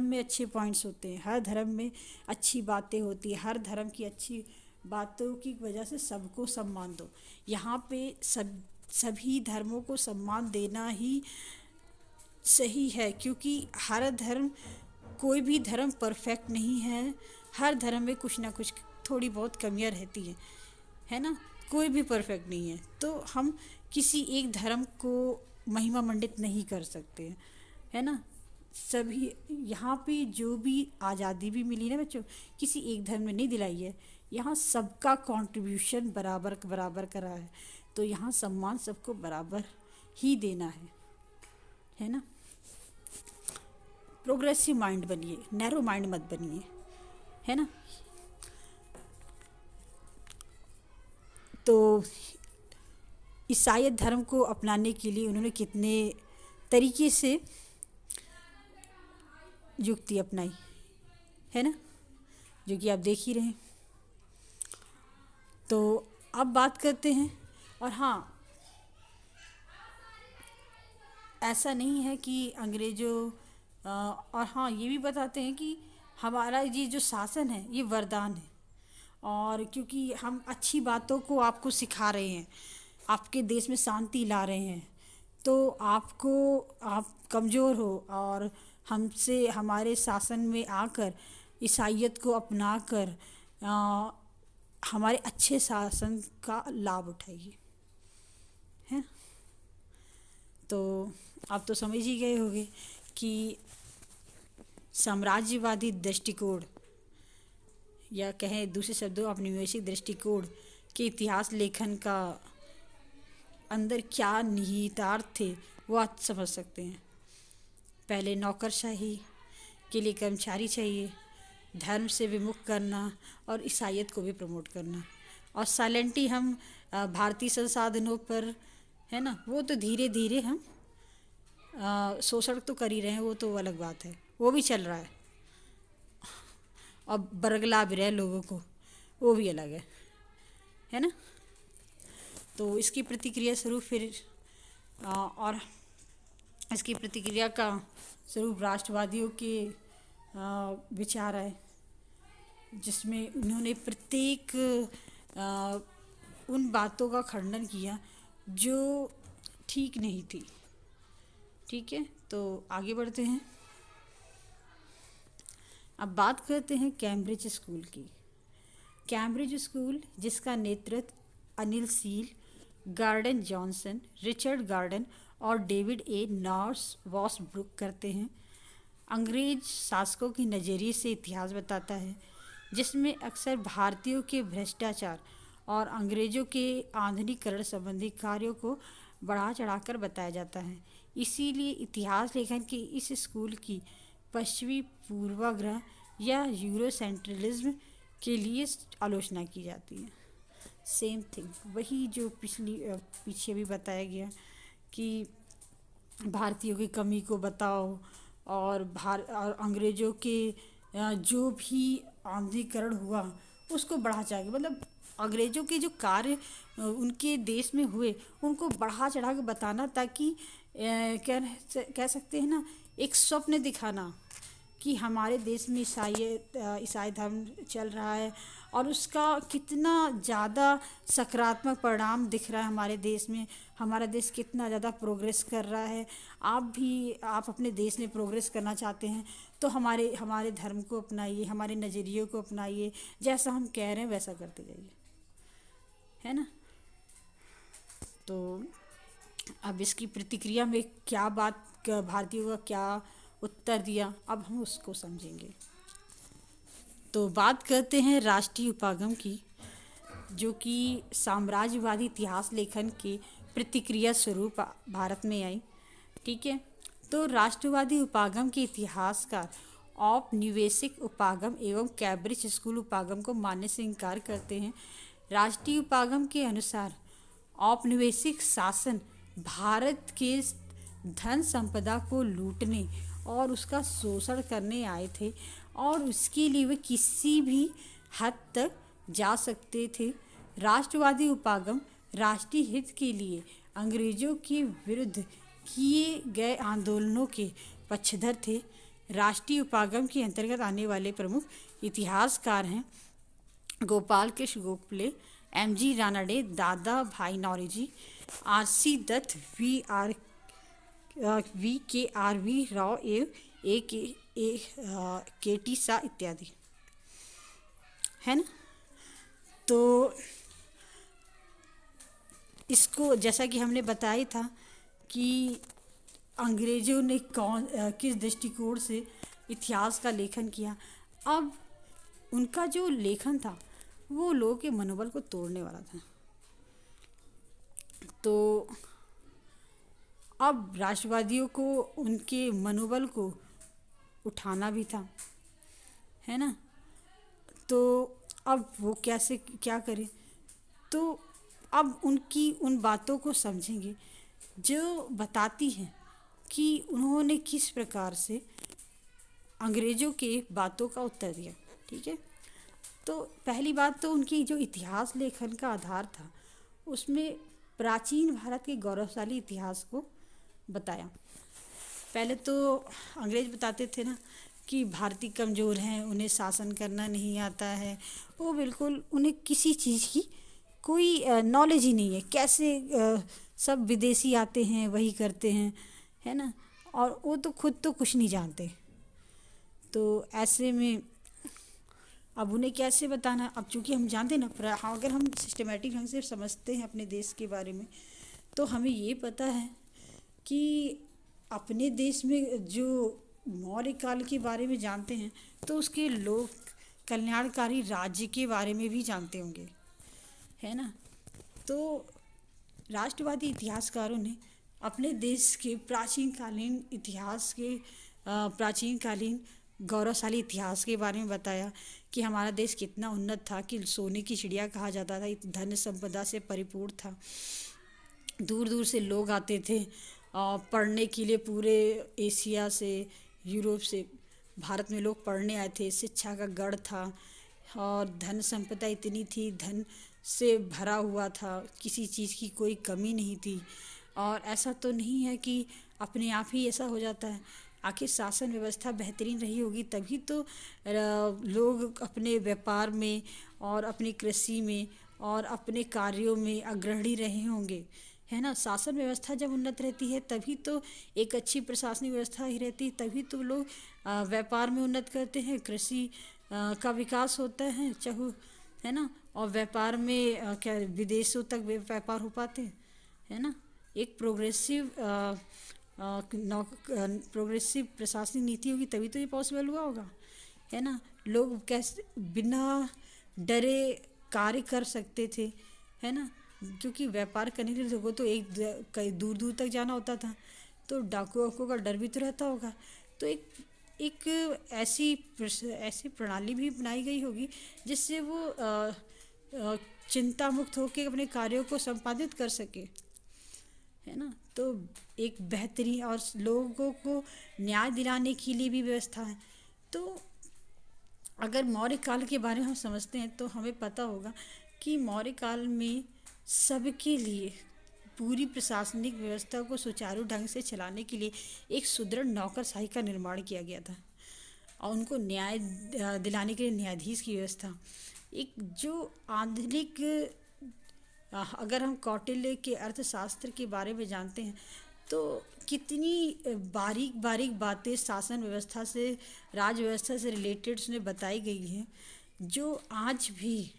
में अच्छे पॉइंट्स होते हैं, हर धर्म में अच्छी बातें होती हैं, हर धर्म की अच्छी बातों की वजह से सबको सम्मान दो। यहाँ पे सभी धर्मों को सम्मान देना ही सही है, क्योंकि हर धर्म, कोई भी धर्म परफेक्ट नहीं है। हर धर्म में कुछ ना कुछ थोड़ी बहुत कमियां रहती हैं, है ना, कोई भी परफेक्ट नहीं है। तो हम किसी एक धर्म को महिमा मंडित नहीं कर सकते, है ना। सभी यहाँ पे जो भी आज़ादी भी मिली ना बच्चों, किसी एक धर्म ने नहीं दिलाई है, यहाँ सबका कंट्रीब्यूशन बराबर बराबर करा है। तो यहाँ सम्मान सबको बराबर ही देना है ना। प्रोग्रेसिव माइंड बनिए, नैरो माइंड मत बनिए, है ना। तो ईसाई धर्म को अपनाने के लिए उन्होंने कितने तरीके से युक्ति अपनाई, है ना, जो कि आप देख ही रहे हैं। तो अब बात करते हैं। और हाँ, ऐसा नहीं है कि अंग्रेज़ों और हाँ, ये भी बताते हैं कि हमारा ये जो शासन है ये वरदान है, और क्योंकि हम अच्छी बातों को आपको सिखा रहे हैं, आपके देश में शांति ला रहे हैं, तो आपको, आप कमज़ोर हो और हमसे, हमारे शासन में आकर ईसाइयत को अपनाकर हमारे अच्छे शासन का लाभ उठाइए, हैं। तो आप तो समझ ही गए होंगे कि साम्राज्यवादी दृष्टिकोण, या कहें दूसरे शब्दों औपनिवेशिक दृष्टिकोण के इतिहास लेखन का अंदर क्या निहितार्थ थे वो आप समझ सकते हैं। पहले नौकरशाही के लिए कर्मचारी चाहिए, धर्म से विमुख करना और ईसाइयत को भी प्रमोट करना, और साइलेंटली हम भारतीय संसाधनों पर, है ना, वो तो धीरे धीरे हम शोषण तो कर ही रहे हैं, वो तो अलग बात है, वो भी चल रहा है, और बरगला भी रहे लोगों को, वो भी अलग है ना। तो इसकी प्रतिक्रिया स्वरूप फिर और इसकी प्रतिक्रिया का स्वरूप राष्ट्रवादियों के विचार आए, जिसमें उन्होंने प्रत्येक उन बातों का खंडन किया जो ठीक नहीं थी। ठीक है, तो आगे बढ़ते हैं। अब बात करते हैं कैम्ब्रिज स्कूल की। कैम्ब्रिज स्कूल, जिसका नेतृत्व Anil seal, garden Johnson, Richard garden और डेविड ए नॉर्स वॉसब्रुक करते हैं, अंग्रेज शासकों के नज़रिए से इतिहास बताता है, जिसमें अक्सर भारतीयों के भ्रष्टाचार और अंग्रेज़ों के आधुनिकीकरण संबंधी कार्यों को बढ़ा चढ़ाकर बताया जाता है। इसीलिए इतिहास लेखन के इस स्कूल की पश्चिमी पूर्वाग्रह या यूरोसेंट्रलिज्म के लिए आलोचना की जाती है। सेम थिंग, वही जो पीछे भी बताया गया कि भारतीयों की कमी को बताओ, और अंग्रेज़ों के जो भी आधुनिकीकरण हुआ उसको बढ़ा चढ़ा के, मतलब अंग्रेज़ों के जो कार्य उनके देश में हुए उनको बढ़ा चढ़ा के बताना, ताकि कह सकते हैं ना, एक स्वप्न दिखाना कि हमारे देश में ईसाई धर्म चल रहा है और उसका कितना ज़्यादा सकारात्मक परिणाम दिख रहा है हमारे देश में, हमारा देश कितना ज़्यादा प्रोग्रेस कर रहा है। आप अपने देश में प्रोग्रेस करना चाहते हैं तो हमारे धर्म को अपनाइए, हमारे नज़रिए को अपनाइए, जैसा हम कह रहे हैं वैसा करते जाइए, है ना। तो अब इसकी प्रतिक्रिया में क्या बात, भारतीयों का क्या उत्तर दिया, अब हम उसको समझेंगे। तो बात करते हैं राष्ट्रीय उपागम की, जो कि साम्राज्यवादी इतिहास लेखन के प्रतिक्रिया स्वरूप भारत में आई। ठीक है, तो राष्ट्रवादी उपागम के इतिहासकार औपनिवेशिक उपागम एवं कैम्ब्रिज स्कूल उपागम को मानने से इनकार करते हैं। राष्ट्रीय उपागम के अनुसार औपनिवेशिक शासन भारत के धन संपदा को लूटने और उसका शोषण करने आए थे, और उसके लिए वे किसी भी हद तक जा सकते थे। राष्ट्रवादी उपागम राष्ट्रीय हित के लिए अंग्रेज़ों के विरुद्ध किए गए आंदोलनों के पक्षधर थे। राष्ट्रीय उपागम के अंतर्गत आने वाले प्रमुख इतिहासकार हैं गोपाल कृष्ण गोखले, M.G. रानडे, दादा भाई नौरोजी, R.C. दत्त, V.K.R.V. राव एवं A.K.T. शाह इत्यादि, है ना। तो इसको जैसा कि हमने बताया था कि अंग्रेज़ों ने किस दृष्टिकोण से इतिहास का लेखन किया। अब उनका जो लेखन था वो लोगों के मनोबल को तोड़ने वाला था। तो अब राष्ट्रवादियों को उनके मनोबल को उठाना भी था, है ना। तो अब वो क्या करें, तो अब उनकी उन बातों को समझेंगे जो बताती हैं कि उन्होंने किस प्रकार से अंग्रेज़ों के बातों का उत्तर दिया। ठीक है, तो पहली बात तो उनकी जो इतिहास लेखन का आधार था उसमें प्राचीन भारत के गौरवशाली इतिहास को बताया। पहले तो अंग्रेज बताते थे ना कि भारतीय कमज़ोर हैं, उन्हें शासन करना नहीं आता है। वो बिल्कुल उन्हें किसी चीज़ की कोई नॉलेज ही नहीं है, कैसे सब विदेशी आते हैं वही करते हैं, है ना। और वो तो खुद तो कुछ नहीं जानते। तो ऐसे में अब उन्हें कैसे बताना। अब चूंकि हम जानते हैं ना, अगर हम सिस्टमेटिक ढंग से समझते हैं अपने देश के बारे में तो हमें ये पता है कि अपने देश में जो मौर्य काल के बारे में जानते हैं तो उसके लोग कल्याणकारी राज्य के बारे में भी जानते होंगे, है ना। तो राष्ट्रवादी इतिहासकारों ने अपने देश के प्राचीनकालीन इतिहास के प्राचीनकालीन गौरवशाली इतिहास के बारे में बताया कि हमारा देश कितना उन्नत था, कि सोने की चिड़िया कहा जाता था, धन संपदा से परिपूर्ण था। दूर दूर से लोग आते थे पढ़ने के लिए, पूरे एशिया से, यूरोप से भारत में लोग पढ़ने आए थे। शिक्षा का गढ़ था और धन संपदा इतनी थी, धन से भरा हुआ था, किसी चीज़ की कोई कमी नहीं थी। और ऐसा तो नहीं है कि अपने आप ही ऐसा हो जाता है, आखिर शासन व्यवस्था बेहतरीन रही होगी तभी तो लोग अपने व्यापार में और अपनी कृषि में और अपने कार्यों में अग्रणी रहे होंगे, है ना। शासन व्यवस्था जब उन्नत रहती है तभी तो एक अच्छी प्रशासनिक व्यवस्था ही रहती है, तभी तो लोग व्यापार में उन्नत करते हैं, कृषि का विकास होता है, चाहे, है ना। और व्यापार में क्या विदेशों तक व्यापार हो पाते हैं, है ना। एक प्रोग्रेसिव प्रशासनिक नीति होगी तभी तो ये पॉसिबल हुआ होगा, है ना। लोग कैसे बिना डरे कार्य कर सकते थे, है ना, क्योंकि व्यापार करने के लिए लोगों तो कई दूर दूर तक जाना होता था, तो डाकुओं का डर भी तो रहता होगा। तो एक ऐसी प्रणाली भी बनाई गई होगी जिससे वो चिंता मुक्त होकर अपने कार्यों को संपादित कर सके, है ना। तो एक बेहतरीन और लोगों को न्याय दिलाने के लिए भी व्यवस्था है। तो अगर मौर्य काल के बारे में हम समझते हैं तो हमें पता होगा कि मौर्य काल में सबके लिए पूरी प्रशासनिक व्यवस्था को सुचारू ढंग से चलाने के लिए एक सुदृढ़ नौकरशाही का निर्माण किया गया था और उनको न्याय दिलाने के लिए न्यायाधीश की व्यवस्था। एक जो आधुनिक अगर हम कौटिल्य के अर्थशास्त्र के बारे में जानते हैं तो कितनी बारीक बारीक बातें शासन व्यवस्था से, राज व्यवस्था से रिलेटेड उसने बताई गई हैं जो आज भी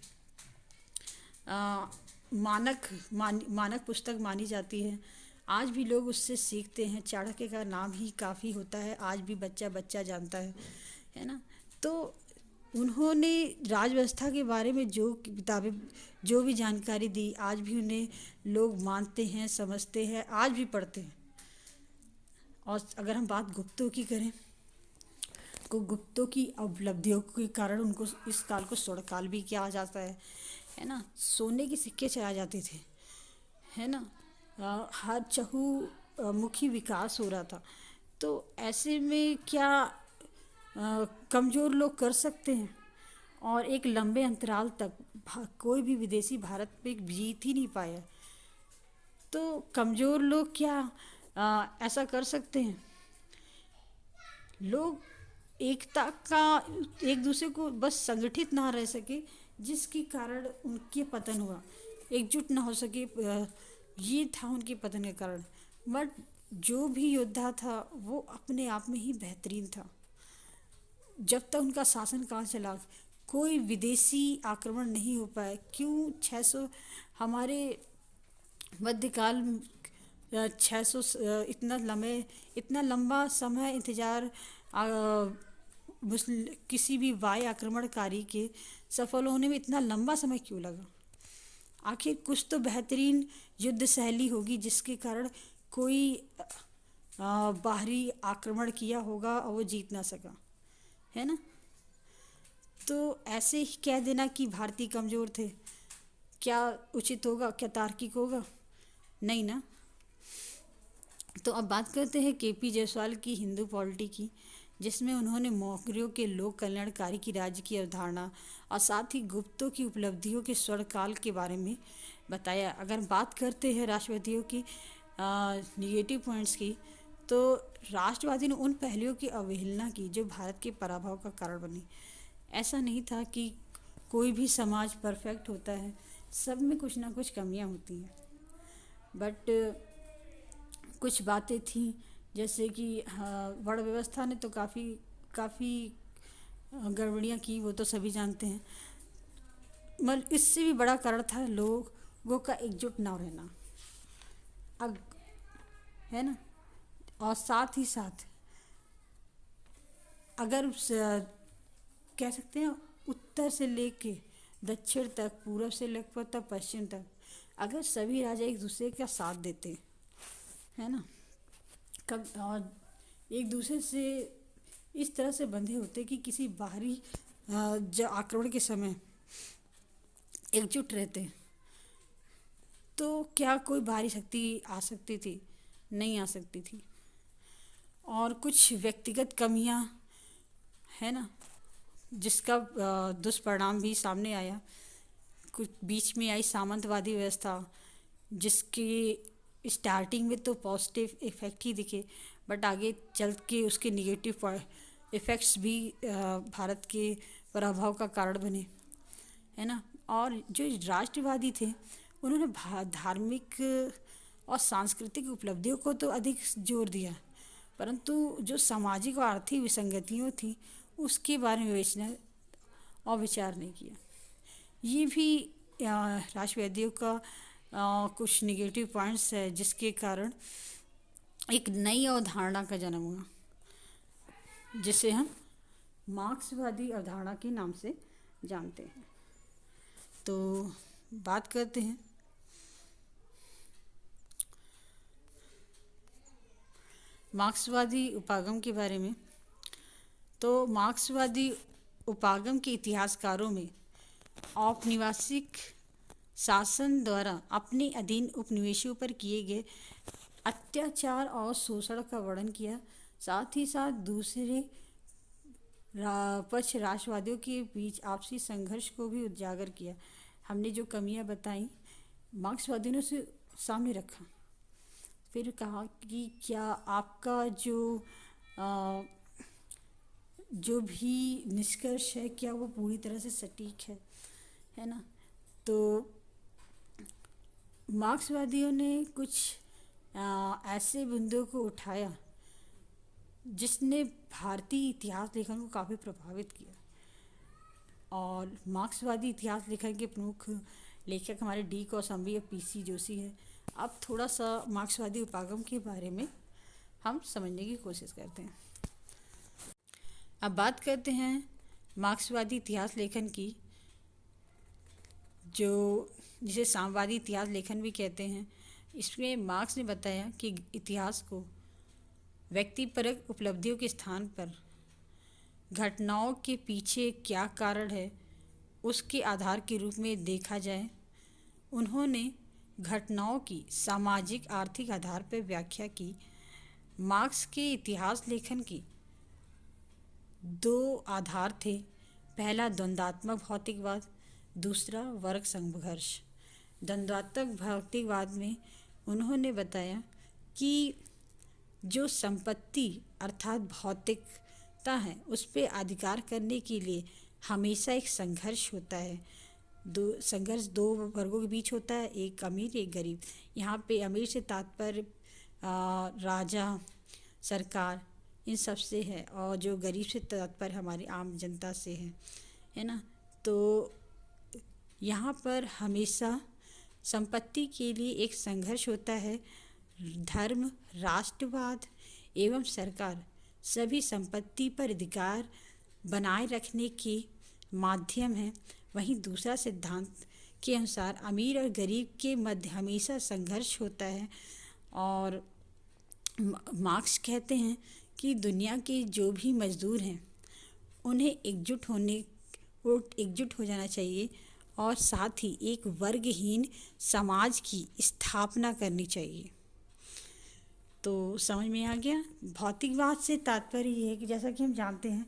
मानक पुस्तक मानी जाती है। आज भी लोग उससे सीखते हैं। चाणक्य का नाम ही काफ़ी होता है, आज भी बच्चा बच्चा जानता है ना। तो उन्होंने राज व्यवस्था के बारे में जो किताबें, जो भी जानकारी दी, आज भी उन्हें लोग मानते हैं, समझते हैं, आज भी पढ़ते हैं। और अगर हम बात गुप्तों की करें तो गुप्तों की उपलब्धियों के कारण उनको इस काल को स्वर्ण काल भी कहा जाता है ना। सोने के सिक्के चढ़ाए जाते थे, है ना। हर चहुमुखी विकास हो रहा था। तो ऐसे में क्या कमज़ोर लोग कर सकते हैं? और एक लंबे अंतराल तक कोई भी विदेशी भारत पे जीत ही नहीं पाया। तो कमज़ोर लोग क्या ऐसा कर सकते हैं? लोग एकता का एक दूसरे को बस संगठित ना रह सके जिसके कारण उनके पतन हुआ, एकजुट ना हो सके, ये था उनके पतन के कारण। बट जो भी योद्धा था वो अपने आप में ही बेहतरीन था। जब तक उनका शासन काल चला कोई विदेशी आक्रमण नहीं हो पाया। क्यों? 600 हमारे मध्यकाल 600 इतना लंबा समय इंतज़ार किसी भी वायु आक्रमणकारी के सफल होने में इतना लंबा समय क्यों लगा? आखिर कुछ तो बेहतरीन युद्ध शैली होगी जिसके कारण कोई बाहरी आक्रमण किया होगा और वो जीत ना सका, है ना। तो ऐसे ही कह देना कि भारतीय कमज़ोर थे क्या उचित होगा, क्या तार्किक होगा? नहीं ना। तो अब बात करते हैं केपी जायसवाल की हिंदू पॉलिटी की, जिसमें उन्होंने मौर्यों के लोक कल्याणकारी की राज्य की अवधारणा और साथ ही गुप्तों की उपलब्धियों के स्वर्णकाल के बारे में बताया। अगर बात करते हैं राष्ट्रवादियों की निगेटिव पॉइंट्स की, तो राष्ट्रवादी ने उन पहलुओं की अवहेलना की जो भारत के पराभव का कारण बनी। ऐसा नहीं था कि कोई भी समाज परफेक्ट होता है, सब में कुछ ना कुछ कमियां होती हैं। बट कुछ बातें थी, जैसे कि वर्ण व्यवस्था ने तो काफ़ी काफ़ी गड़बड़ियाँ की, वो तो सभी जानते हैं। मगर इससे भी बड़ा कारण था लोगों का एकजुट ना रहना। अब है ना। और साथ ही साथ अगर कह सकते हैं उत्तर से लेके दक्षिण तक, पूरब से लेकर तक पश्चिम तक, अगर सभी राजा एक दूसरे का साथ देते, है ना, कब और एक दूसरे से इस तरह से बंधे होते कि किसी बाहरी आक्रमण के समय एकजुट रहते, तो क्या कोई बाहरी शक्ति आ सकती थी? नहीं आ सकती थी। और कुछ व्यक्तिगत कमियां, है ना, जिसका दुष्परिणाम भी सामने आया। कुछ बीच में आई सामंतवादी व्यवस्था, जिसकी स्टार्टिंग में तो पॉजिटिव इफ़ेक्ट ही दिखे, बट आगे चल के उसके निगेटिव इफ़ेक्ट्स भी भारत के प्रभाव का कारण बने, है ना। और जो राष्ट्रवादी थे, उन्होंने धार्मिक और सांस्कृतिक उपलब्धियों को तो अधिक जोर दिया, परंतु जो सामाजिक और आर्थिक विसंगतियों थी उसके बारे में विवेचना और विचार नहीं किया। ये भी राष्ट्रवादियों का कुछ निगेटिव पॉइंट्स है, जिसके कारण एक नई अवधारणा का जन्म हुआ, जिसे हम मार्क्सवादी अवधारणा के नाम से जानते हैं। तो बात करते हैं मार्क्सवादी उपागम के बारे में। तो मार्क्सवादी उपागम के इतिहासकारों में औपनिवेशिक शासन द्वारा अपने अधीन उपनिवेशों पर किए गए अत्याचार और शोषण का वर्णन किया। साथ ही साथ दूसरे पक्ष राष्ट्रवादियों के बीच आपसी संघर्ष को भी उजागर किया। हमने जो कमियां बताई, मार्क्सवादियों ने उसे सामने रखा। फिर कहा कि क्या आपका जो भी निष्कर्ष है, क्या वो पूरी तरह से सटीक है ना। तो मार्क्सवादियों ने कुछ ऐसे बिंदुओं को उठाया जिसने भारतीय इतिहास लेखन को काफ़ी प्रभावित किया। और मार्क्सवादी इतिहास लेखन के प्रमुख लेखक हमारे डी कौशाम्बी और पीसी जोशी है। अब थोड़ा सा मार्क्सवादी उपागम के बारे में हम समझने की कोशिश करते हैं। अब बात करते हैं मार्क्सवादी इतिहास लेखन की, जिसे साम्यवादी इतिहास लेखन भी कहते हैं। इसमें मार्क्स ने बताया कि इतिहास को व्यक्तिपरक उपलब्धियों के स्थान पर घटनाओं के पीछे क्या कारण है उसके आधार के रूप में देखा जाए। उन्होंने घटनाओं की सामाजिक आर्थिक आधार पर व्याख्या की। मार्क्स के इतिहास लेखन की दो आधार थे। पहला द्वंद्वात्मक भौतिकवाद, दूसरा वर्ग संघर्ष। द्वंद्वात्मक भौतिकवाद में उन्होंने बताया कि जो संपत्ति अर्थात भौतिकता है उस पर अधिकार करने के लिए हमेशा एक संघर्ष होता है। संघर्ष दो वर्गों के बीच होता है, एक अमीर एक गरीब। यहाँ पे अमीर से तात्पर्य राजा, सरकार, इन सब से है, और जो गरीब से तात्पर्य हमारी आम जनता से है ना। तो यहाँ पर हमेशा संपत्ति के लिए एक संघर्ष होता है। धर्म, राष्ट्रवाद एवं सरकार सभी संपत्ति पर अधिकार बनाए रखने के माध्यम हैं। वहीं दूसरा सिद्धांत के अनुसार अमीर और गरीब के मध्य हमेशा संघर्ष होता है। और मार्क्स कहते हैं कि दुनिया के जो भी मजदूर हैं उन्हें एकजुट हो जाना चाहिए और साथ ही एक वर्गहीन समाज की स्थापना करनी चाहिए। तो समझ में आ गया। भौतिकवाद से तात्पर्य ये है कि जैसा कि हम जानते हैं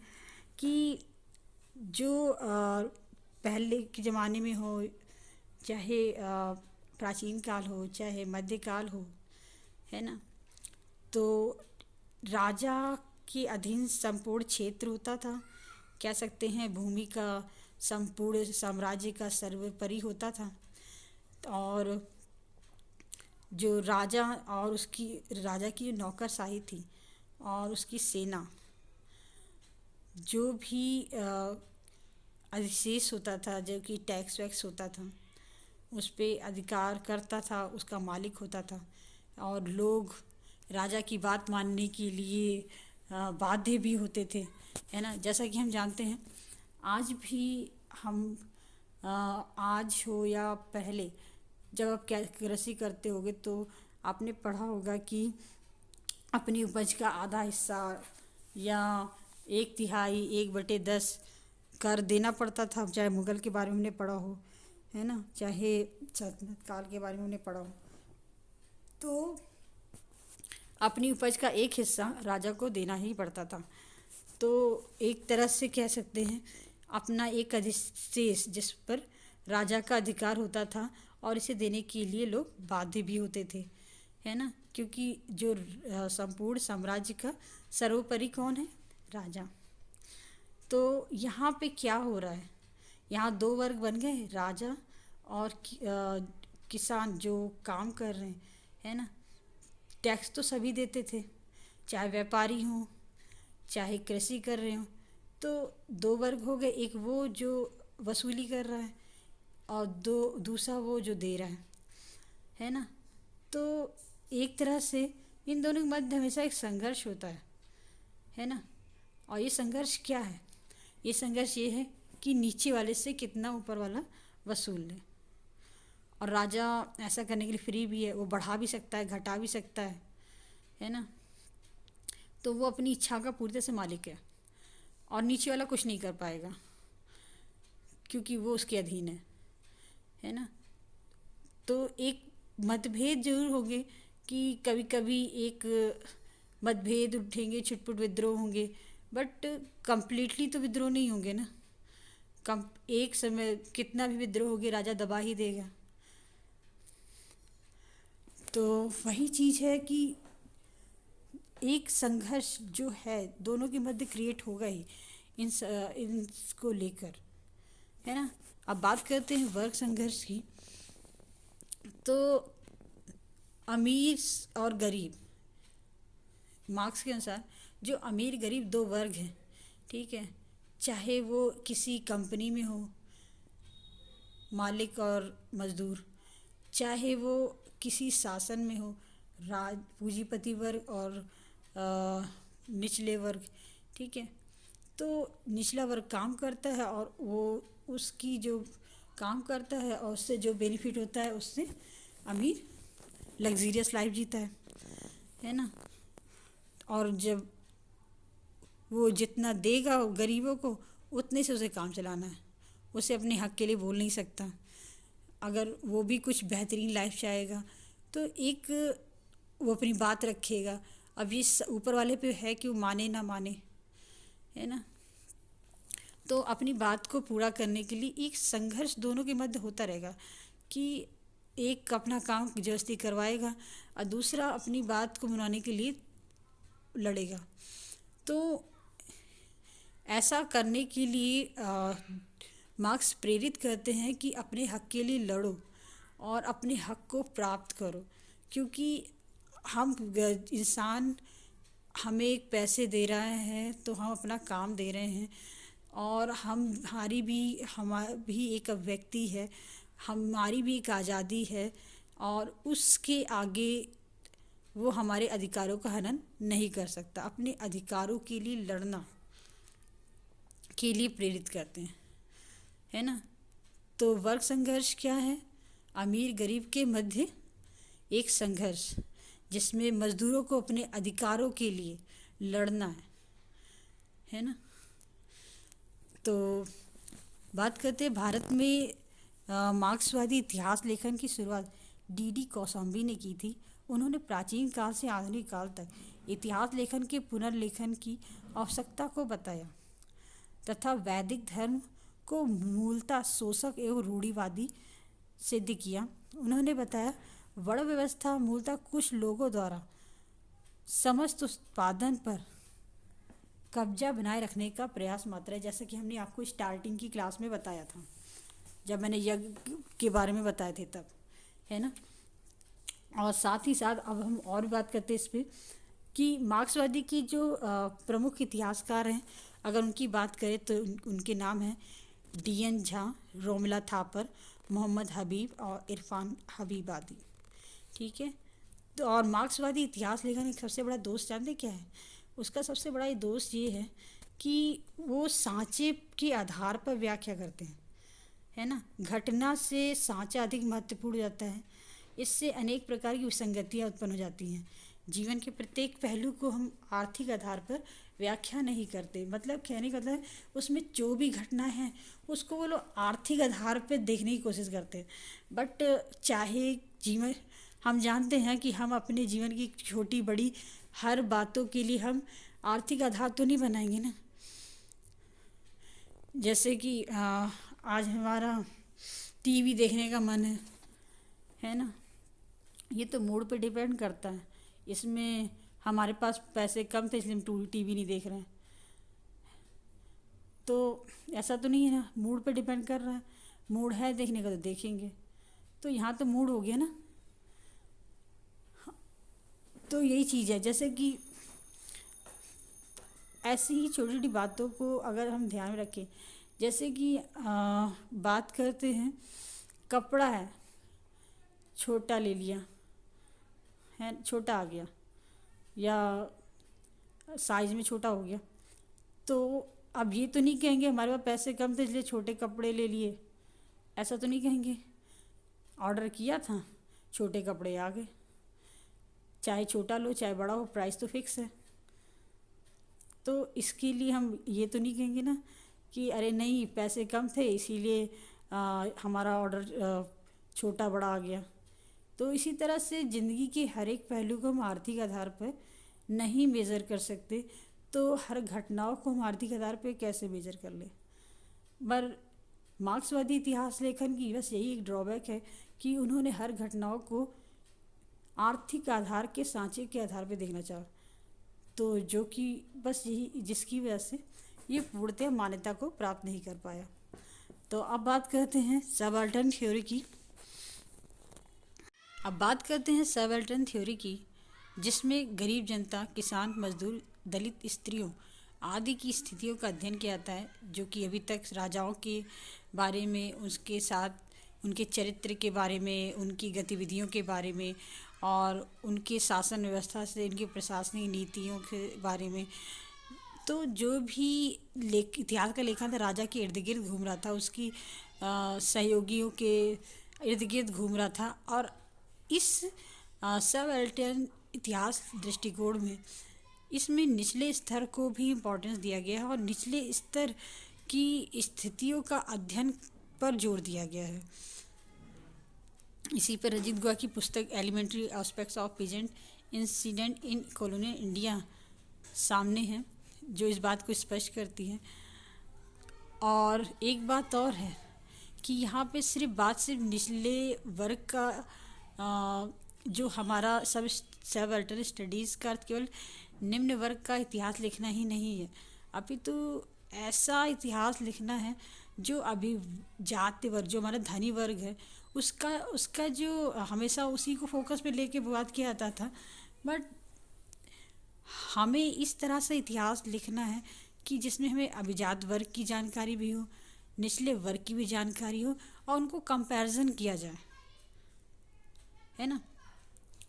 कि जो पहले के ज़माने में हो, चाहे प्राचीन काल हो चाहे मध्यकाल हो, है ना, तो राजा के अधीन संपूर्ण क्षेत्र होता था। कह सकते हैं भूमि का संपूर्ण साम्राज्य का सर्वोपरि होता था। और जो राजा और उसकी राजा की जो नौकरशाही थी और उसकी सेना, जो भी अधिशेष होता था, जो कि टैक्स वैक्स होता था, उस पे अधिकार करता था, उसका मालिक होता था। और लोग राजा की बात मानने के लिए बाध्य भी होते थे, है ना। जैसा कि हम जानते हैं आज भी हम आज हो या पहले, जब आप कृषि करते होगे तो आपने पढ़ा होगा कि अपनी उपज का आधा हिस्सा या 1/3 1/10 कर देना पड़ता था। चाहे मुगल के बारे में हमने पढ़ा हो, है ना, चाहे सल्तनत काल के बारे में हमने पढ़ा हो, तो अपनी उपज का एक हिस्सा राजा को देना ही पड़ता था। तो एक तरह से कह सकते हैं अपना एक अधिशेष जिस पर राजा का अधिकार होता था, और इसे देने के लिए लोग बाध्य भी होते थे, है ना, क्योंकि जो संपूर्ण साम्राज्य का सर्वोपरि कौन है? राजा। तो यहाँ पे क्या हो रहा है? यहाँ दो वर्ग बन गए, राजा और किसान जो काम कर रहे हैं, है ना। टैक्स तो सभी देते थे, चाहे व्यापारी हों चाहे कृषि कर रहे हों। तो दो वर्ग हो गए, एक वो जो वसूली कर रहा है और दूसरा वो जो दे रहा है ना। तो एक तरह से इन दोनों के मध्य हमेशा एक संघर्ष होता है ना। और ये संघर्ष क्या है? ये संघर्ष ये है कि नीचे वाले से कितना ऊपर वाला वसूल ले। और राजा ऐसा करने के लिए फ्री भी है, वो बढ़ा भी सकता है, घटा भी सकता है ना। तो वो अपनी इच्छा का पूरी तरह से मालिक है, और नीचे वाला कुछ नहीं कर पाएगा क्योंकि वो उसके अधीन है ना। तो एक मतभेद जरूर होंगे कि कभी कभी एक मतभेद उठेंगे, छुटपुट विद्रोह होंगे, बट कंप्लीटली तो विद्रोह नहीं होंगे ना। एक समय कितना भी विद्रोह होगे, राजा दबा ही देगा। तो वही चीज़ है कि एक संघर्ष जो है दोनों के मध्य क्रिएट होगा ही इनको लेकर, है ना। अब बात करते हैं वर्ग संघर्ष की। तो अमीर और गरीब, मार्क्स के अनुसार जो अमीर गरीब दो वर्ग हैं, ठीक है, चाहे वो किसी कंपनी में हो, मालिक और मजदूर, चाहे वो किसी शासन में हो, पूंजीपति वर्ग और निचले वर्ग, ठीक है। तो निचला वर्ग काम करता है और वो उसकी जो काम करता है और उससे जो बेनिफिट होता है उससे अमीर लग्जीरियस लाइफ जीता है ना। और जब वो जितना देगा गरीबों को, उतने से उसे काम चलाना है, उसे अपने हक के लिए बोल नहीं सकता। अगर वो भी कुछ बेहतरीन लाइफ चाहेगा तो एक वो अपनी बात रखेगा। अब ये ऊपर वाले पे है कि वो माने ना माने, है ना। तो अपनी बात को पूरा करने के लिए एक संघर्ष दोनों के मध्य होता रहेगा कि एक अपना काम जबरदस्ती करवाएगा और दूसरा अपनी बात को मनाने के लिए लड़ेगा। तो ऐसा करने के लिए मार्क्स प्रेरित करते हैं कि अपने हक के लिए लड़ो और अपने हक को प्राप्त करो, क्योंकि हम इंसान हमें एक पैसे दे रहे हैं तो हम अपना काम दे रहे हैं, और हमारी भी एक व्यक्ति है, हमारी भी एक आज़ादी है, और उसके आगे वो हमारे अधिकारों का हनन नहीं कर सकता। अपने अधिकारों के लिए लड़ना के लिए प्रेरित करते हैं, है ना। तो वर्ग संघर्ष क्या है? अमीर गरीब के मध्य एक संघर्ष जिसमें मजदूरों को अपने अधिकारों के लिए लड़ना है ना। तो बात करते हैं भारत में मार्क्सवादी इतिहास लेखन की शुरुआत डी कौशाम्बी ने की थी। उन्होंने प्राचीन काल से आधुनिक काल तक इतिहास लेखन के पुनर्लेखन की आवश्यकता को बताया तथा वैदिक धर्म को मूलतः शोषक एवं रूढ़िवादी सिद्ध किया। उन्होंने बताया वर्ण व्यवस्था मूलतः कुछ लोगों द्वारा समस्त उत्पादन पर कब्जा बनाए रखने का प्रयास मात्र है, जैसे कि हमने आपको स्टार्टिंग की क्लास में बताया था जब मैंने यज्ञ के बारे में बताए थे तब, है ना। और साथ ही साथ अब हम और भी बात करते हैं इस पर कि मार्क्सवादी की जो प्रमुख इतिहासकार हैं, अगर उनकी बात करें तो उनके नाम हैं DN झा, रोमिला थापर, मोहम्मद हबीब और इरफान हबीबादी। ठीक है। तो और मार्क्सवादी इतिहास लेखन का सबसे बड़ा दोष जानते क्या है? उसका सबसे बड़ा दोष ये है कि वो सांचे के आधार पर व्याख्या करते हैं, है ना। घटना से सांचा अधिक महत्वपूर्ण हो जाता है। इससे अनेक प्रकार की विसंगतियाँ उत्पन्न हो जाती हैं। जीवन के प्रत्येक पहलू को हम आर्थिक आधार पर व्याख्या नहीं करते। मतलब कहने का मतलब है उसमें जो भी घटना है उसको वो लोग आर्थिक आधार पर देखने की कोशिश करते हैं। बट चाहे जीवन, हम जानते हैं कि हम अपने जीवन की छोटी बड़ी हर बातों के लिए हम आर्थिक आधार तो नहीं बनाएंगे ना। जैसे कि आज हमारा टीवी देखने का मन है ना, ये तो मूड पे डिपेंड करता है। इसमें हमारे पास पैसे कम थे इसलिए हम टीवी नहीं देख रहे हैं, तो ऐसा तो नहीं है ना, मूड पे डिपेंड कर रहा है। मूड है देखने का तो देखेंगे, तो यहाँ तो मूड हो गया ना। तो यही चीज़ है, जैसे कि ऐसी ही छोटी छोटी बातों को अगर हम ध्यान में रखें, जैसे कि बात करते हैं कपड़ा है, छोटा ले लिया है, छोटा आ गया या साइज़ में छोटा हो गया, तो अब ये तो नहीं कहेंगे हमारे पास पैसे कम थे इसलिए छोटे कपड़े ले लिए, ऐसा तो नहीं कहेंगे। ऑर्डर किया था, छोटे कपड़े आ गए। चाहे छोटा लो चाहे बड़ा हो, प्राइस तो फिक्स है। तो इसके लिए हम ये तो नहीं कहेंगे ना कि अरे नहीं पैसे कम थे इसीलिए हमारा ऑर्डर छोटा बड़ा आ गया। तो इसी तरह से ज़िंदगी के हर एक पहलू को हम आर्थिक आधार पर नहीं मेज़र कर सकते, तो हर घटनाओं को हम आर्थिक आधार पर कैसे मेज़र कर ले। पर मार्क्सवादी इतिहास लेखन की बस यही एक ड्रॉबैक है कि उन्होंने हर घटनाओं को आर्थिक आधार के सांचे के आधार पर देखना चाहा, तो जो कि बस यही जिसकी वजह से ये पूर्णतः मान्यता को प्राप्त नहीं कर पाया। तो अब बात करते हैं सबाल्टर्न थ्योरी की। जिसमें गरीब जनता, किसान, मजदूर, दलित, स्त्रियों आदि की स्थितियों का अध्ययन किया जाता है, जो कि अभी तक राजाओं के बारे में, उसके साथ उनके चरित्र के बारे में, उनकी गतिविधियों के बारे में और उनके शासन व्यवस्था से इनकी प्रशासनिक नीतियों के बारे में, तो जो भी इतिहास का लेखन था राजा के इर्द गिर्द घूम रहा था, उसकी सहयोगियों के इर्द गिर्द घूम रहा था। और इस सबाल्टर्न इतिहास दृष्टिकोण में इसमें निचले स्तर को भी इम्पोर्टेंस दिया गया है और निचले स्तर की स्थितियों का अध्ययन पर जोर दिया गया है। इसी पर अजीत गुहा की पुस्तक elementary aspects of peasant incident in colonial India सामने है, जो इस बात को स्पष्ट करती है। और एक बात और है कि यहाँ पे सिर्फ निचले वर्ग का जो हमारा सबाल्टर्न स्टडीज़ का केवल निम्न वर्ग का इतिहास लिखना ही नहीं है, अभी तो ऐसा इतिहास लिखना है जो अभी जाति वर्ग, जो हमारा धनी वर्ग है, उसका जो हमेशा उसी को फोकस पे लेके बात किया जाता था। बट हमें इस तरह से इतिहास लिखना है कि जिसमें हमें अभिजात वर्ग की जानकारी भी हो, निचले वर्ग की भी जानकारी हो और उनको कंपैरिजन किया जाए, है ना।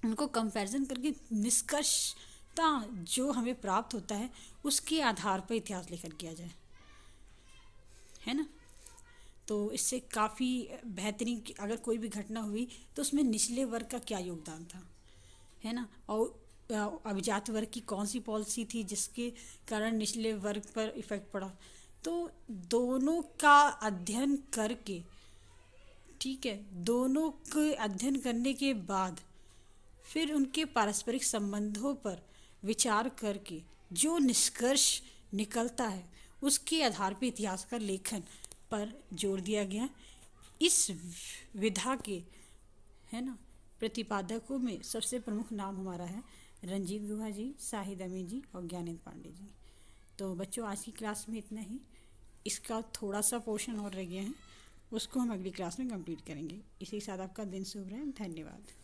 उनको कंपैरिजन करके निष्कर्षता जो हमें प्राप्त होता है उसके आधार पर इतिहास लेखन किया जाए, है ना। तो इससे काफ़ी बेहतरीन, अगर कोई भी घटना हुई तो उसमें निचले वर्ग का क्या योगदान था, है ना, और अभिजात वर्ग की कौन सी पॉलिसी थी जिसके कारण निचले वर्ग पर इफ़ेक्ट पड़ा। तो दोनों का अध्ययन करके ठीक है, दोनों के अध्ययन करने के बाद फिर उनके पारस्परिक संबंधों पर विचार करके जो निष्कर्ष निकलता है उसके आधार पर इतिहास का लेखन पर जोर दिया गया। इस विधा के, है ना, प्रतिपादकों में सबसे प्रमुख नाम हमारा है रंजीत गुहा जी, शाहिद अमीन जी और ज्ञानेंद्र पांडे जी। तो बच्चों, आज की क्लास में इतना ही। इसका थोड़ा सा पोर्शन और रह गया है, उसको हम अगली क्लास में कंप्लीट करेंगे। इसी के साथ आपका दिन शुभ रहे। धन्यवाद।